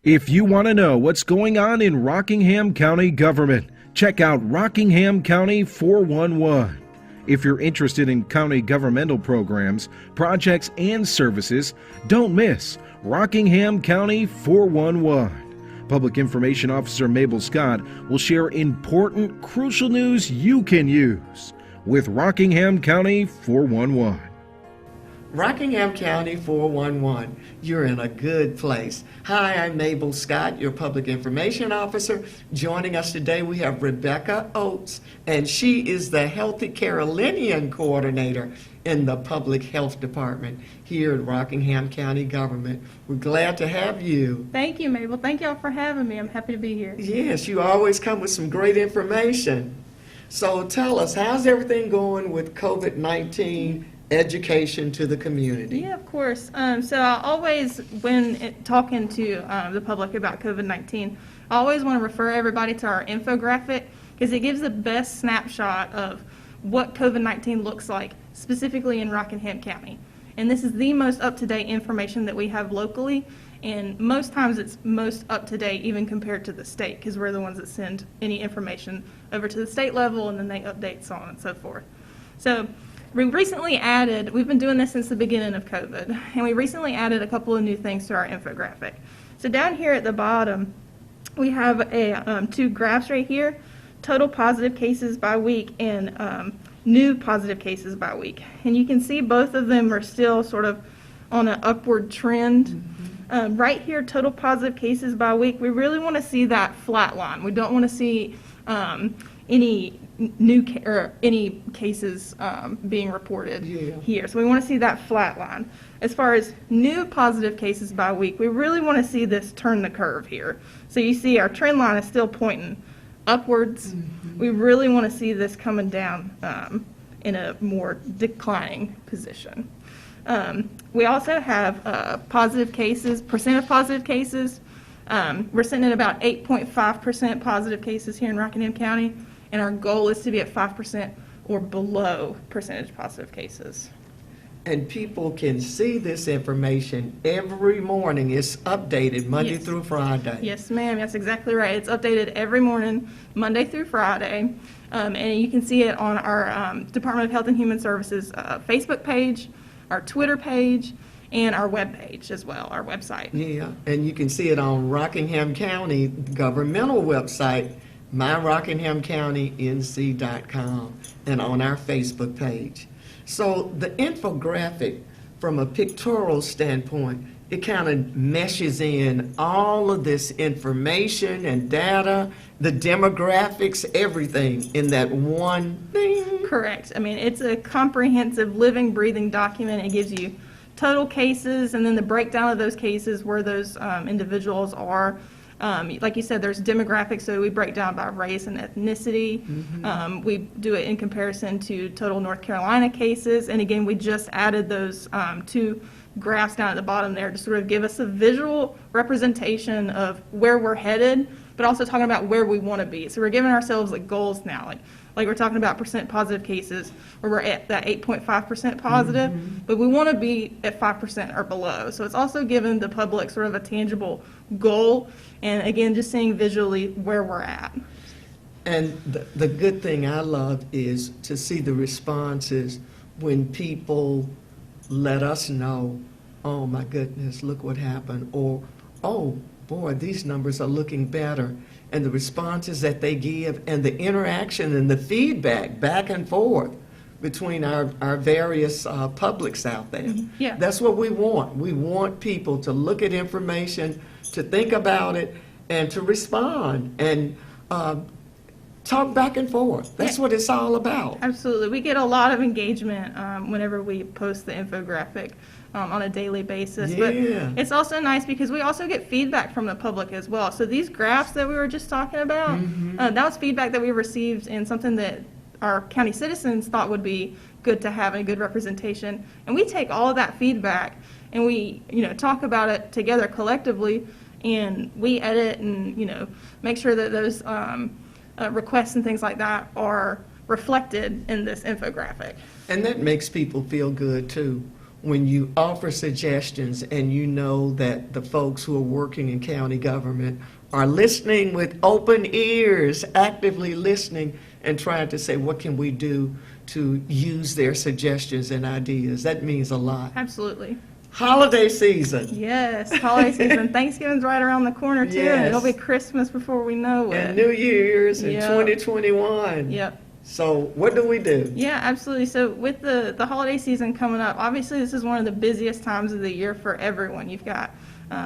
If you want to know what's going on in Rockingham County government, check out Rockingham County 411. If you're interested in county governmental programs, projects, and services, don't miss Rockingham County 411. Public Information Officer Mabel Scott will share important, crucial news you can use with Rockingham County 411. Rockingham County 411, you're in a good place. Hi, I'm Mabel Scott, your Public Information Officer. Joining us today, we have Rebecca Oates, and she is the Healthy Carolinian Coordinator in the Public Health Department here at Rockingham County Government. We're glad to have you. Thank you, Mabel. Thank y'all for having me. I'm happy to be here. Yes, you always come with some great information. So tell us, how's everything going with COVID-19 education to the community? Yeah, of course. So I always, when talking to the public about COVID-19, I always want to refer everybody to our infographic because it gives the best snapshot of what COVID-19 looks like, specifically in Rockingham County. And this is the most up-to-date information that we have locally, and most times it's most up-to-date even compared to the state because we're the ones that send any information over to the state level and then they update so on and so forth. So we recently added, we've been doing this since the beginning of COVID, and we recently added a couple of new things to our infographic. So down here at the bottom, we have two graphs right here, total positive cases by week and new positive cases by week. And you can see both of them are still sort of on an upward trend. Right here, total positive cases by week, we really want to see that flat line. We don't want to see any any cases being reported here. So we want to see that flat line. As far as new positive cases by week, we really want to see this turn the curve here. So you see our trend line is still pointing upwards. We really want to see this coming down in a more declining position. We also have positive cases, percent of positive cases. We're sitting at about 8.5% positive cases here in Rockingham County, and our goal is to be at 5% or below percentage positive cases. And people can see this information every morning. It's updated Monday through Friday. Yes, ma'am. That's exactly right. It's updated every morning, Monday through Friday. And you can see it on our Department of Health and Human Services Facebook page, our Twitter page, and our web page as well, our website. Yeah, and you can see it on Rockingham County governmental website, myrockinghamcountync.com, and on our Facebook page. So the infographic, from a pictorial standpoint, it kind of meshes in all of this information and data, the demographics, everything in that one thing. Correct. I mean, it's a comprehensive living, breathing document. It gives you total cases and then the breakdown of those cases where those individuals are. Like you said, there's demographics, so we break down by race and ethnicity. We do it in comparison to total North Carolina cases. And again, we just added those two graphs down at the bottom there to sort of give us a visual representation of where we're headed, but also talking about where we want to be. So we're giving ourselves like goals now. Like we're talking about percent positive cases where we're at that 8.5% positive, but we want to be at 5% or below. So it's also giving the public sort of a tangible goal, and again, just seeing visually where we're at. And the good thing I love is to see the responses when people let us know, oh my goodness, look what happened, or oh boy, these numbers are looking better. And the responses that they give and the interaction and the feedback back and forth between our various publics out there. Yeah. That's what we want. We want people to look at information, to think about it, and to respond and talk back and forth. That's what it's all about. Absolutely. We get a lot of engagement whenever we post the infographic on a daily basis. Yeah. But it's also nice because we also get feedback from the public as well. So these graphs that we were just talking about, that was feedback that we received and something that our county citizens thought would be good to have and a good representation. And we take all of that feedback and we talk about it together collectively, and we edit and make sure that those requests and things like that are reflected in this infographic. And that makes people feel good too. when you offer suggestions and you know that the folks who are working in county government are listening with open ears, actively listening and trying to say, what can we do to use their suggestions and ideas? That means a lot. Absolutely. Holiday season. Yes, holiday season. Thanksgiving's right around the corner, too, and it'll be Christmas before we know it. And New Year's in Yep. 2021. Yep. So what do we do? Yeah, absolutely. So with the holiday season coming up, obviously this is one of the busiest times of the year for everyone. You've got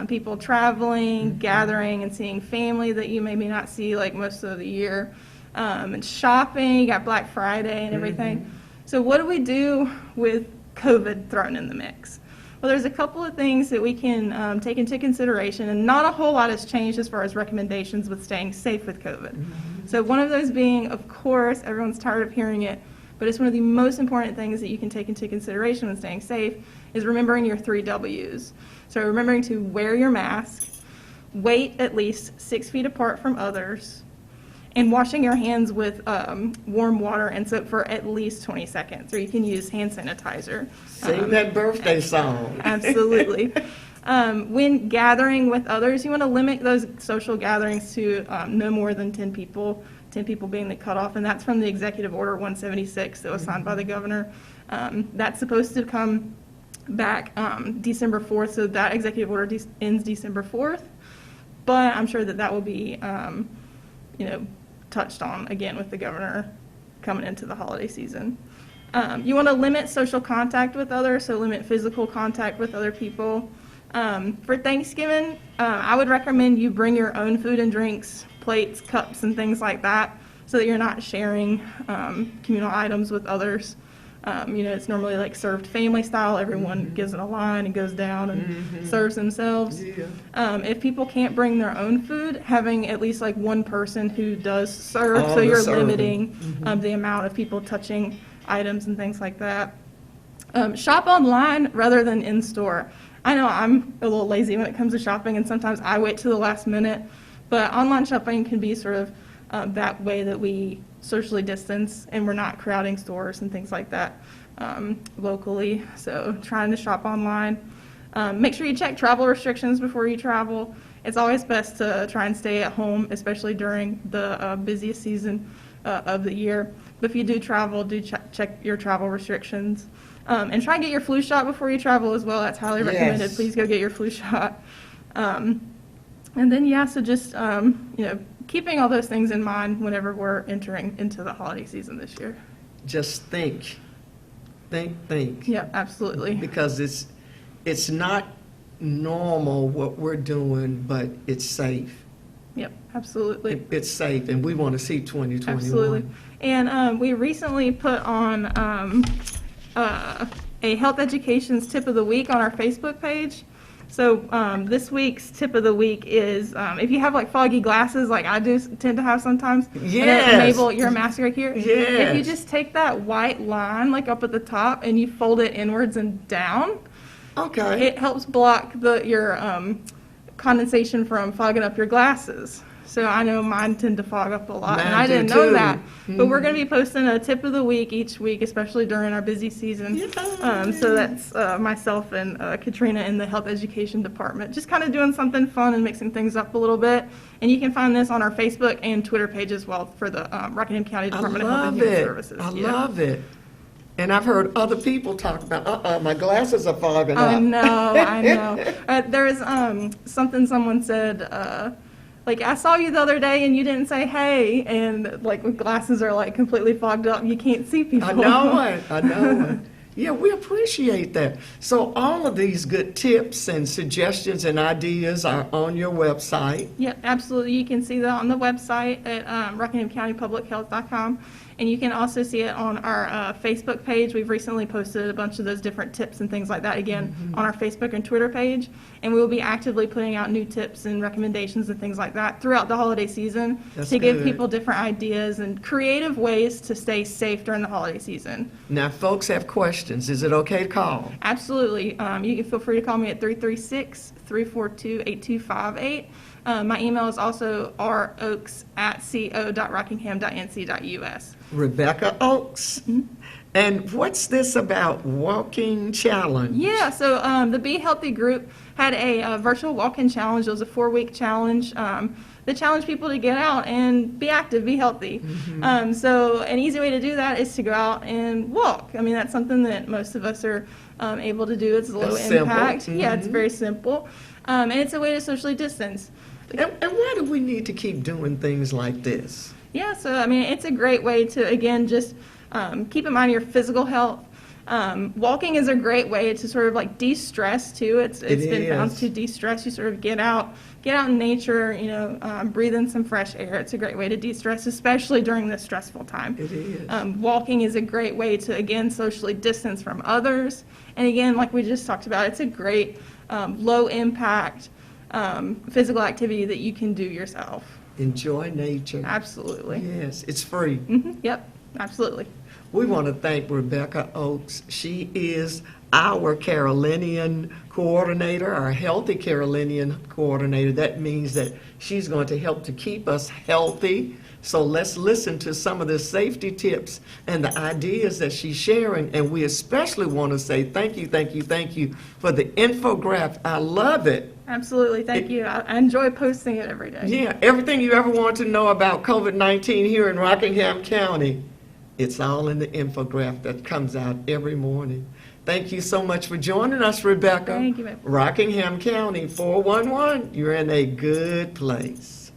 people traveling, gathering, and seeing family that you maybe not see like most of the year, and shopping. You got Black Friday and everything. So what do we do with COVID thrown in the mix? Well, there's a couple of things that we can take into consideration, and not a whole lot has changed as far as recommendations with staying safe with COVID. So one of those being, of course, everyone's tired of hearing it, but it's one of the most important things that you can take into consideration when staying safe is remembering your 3 W's. So remembering to wear your mask, wait at least 6 feet apart from others, and washing your hands with warm water and soap for at least 20 seconds, or you can use hand sanitizer. Sing that birthday song. Absolutely. When gathering with others, you want to limit those social gatherings to no more than 10 people, 10 people being the cutoff, and that's from the Executive Order 176 that was signed by the governor. That's supposed to come back December 4th, so that executive order ends December 4th, but I'm sure that will be touched on again with the governor coming into the holiday season. You want to limit social contact with others, so limit physical contact with other people. For Thanksgiving, I would recommend you bring your own food and drinks, plates, cups, and things like that, so that you're not sharing communal items with others. It's normally like served family style. Everyone gives in a line and goes down and serves themselves. If people can't bring their own food, having at least like one person who does serve, so you're limiting the amount of people touching items and things like that. Shop online rather than in store. I know I'm a little lazy when it comes to shopping, and sometimes I wait to the last minute, but online shopping can be sort of that way that we socially distance and we're not crowding stores and things like that locally. So trying to shop online. Make sure you check travel restrictions before you travel. It's always best to try and stay at home, especially during the busiest season of the year. But if you do travel, do check your travel restrictions. And try and get your flu shot before you travel as well. That's highly recommended. Please go get your flu shot. And then, so just, keeping all those things in mind whenever we're entering into the holiday season this year. Just think. Yeah, absolutely. Because it's not normal what we're doing, but it's safe. Yep, absolutely. It's safe, and we want to see 2021. Absolutely. And we recently put on a health education's tip of the week on our Facebook page. So this week's tip of the week is if you have like foggy glasses like I do tend to have sometimes. Yes. Mabel, your mask right here. Yes. If you just take that white line like up at the top and you fold it inwards and down, okay, it helps block your condensation from fogging up your glasses. So I know mine tend to fog up a lot, and I didn't know that. But we're going to be posting a tip of the week each week, especially during our busy season. So that's myself and Katrina in the health education department, just kind of doing something fun and mixing things up a little bit. And you can find this on our Facebook and Twitter page as well for the Rockingham County Department of Health and Human Services. I love it. And I've heard other people talk about, my glasses are fogging up. I know. There's something someone said, like, I saw you the other day and you didn't say hey, and like with glasses are like completely fogged up, you can't see people. I know it. Yeah, we appreciate that. So all of these good tips and suggestions and ideas are on your website. Yeah, absolutely. You can see that on the website at RockinghamCountyPublicHealth.com. And you can also see it on our Facebook page. We've recently posted a bunch of those different tips and things like that, again, on our Facebook and Twitter page. And we will be actively putting out new tips and recommendations and things like that throughout the holiday season to give people different ideas and creative ways to stay safe during the holiday season. Now, if folks have questions, is it okay to call? Absolutely. You can feel free to call me at 336-342-8258. My email is also roaks@co.rockingham.nc.us. Rebecca Oaks. And what's this about walking challenge? Yeah, so the Be Healthy group had a virtual walk-in challenge. It was a 4-week challenge that challenged people to get out and be active, be healthy. So an easy way to do that is to go out and walk. I mean, that's something that most of us are able to do. It's low That's impact. simple. Yeah, it's very simple. And it's a way to socially distance. And why do we need to keep doing things like this? Yeah, so I mean, it's a great way to, again, just keep in mind your physical health. Walking is a great way to sort of like de-stress too. It's been found to de-stress. You sort of get out in nature, you know, breathe in some fresh air. It's a great way to de-stress, especially during this stressful time. It is. Walking is a great way to, again, socially distance from others. And again, like we just talked about, it's a great low impact physical activity that you can do yourself. Enjoy nature. Absolutely. Yes, it's free. Yep, absolutely. We want to thank Rebecca Oakes. She is our Carolinian coordinator, our Healthy Carolinian coordinator. That means that she's going to help to keep us healthy. So let's listen to some of the safety tips and the ideas that she's sharing. And we especially want to say thank you for the infographic. I love it. Absolutely, thank you. I enjoy posting it every day. Yeah, everything you ever want to know about COVID-19 here in Rockingham County, it's all in the infographic that comes out every morning. Thank you so much for joining us, Rebecca. Thank you, ma'am. Rockingham County 411, you're in a good place.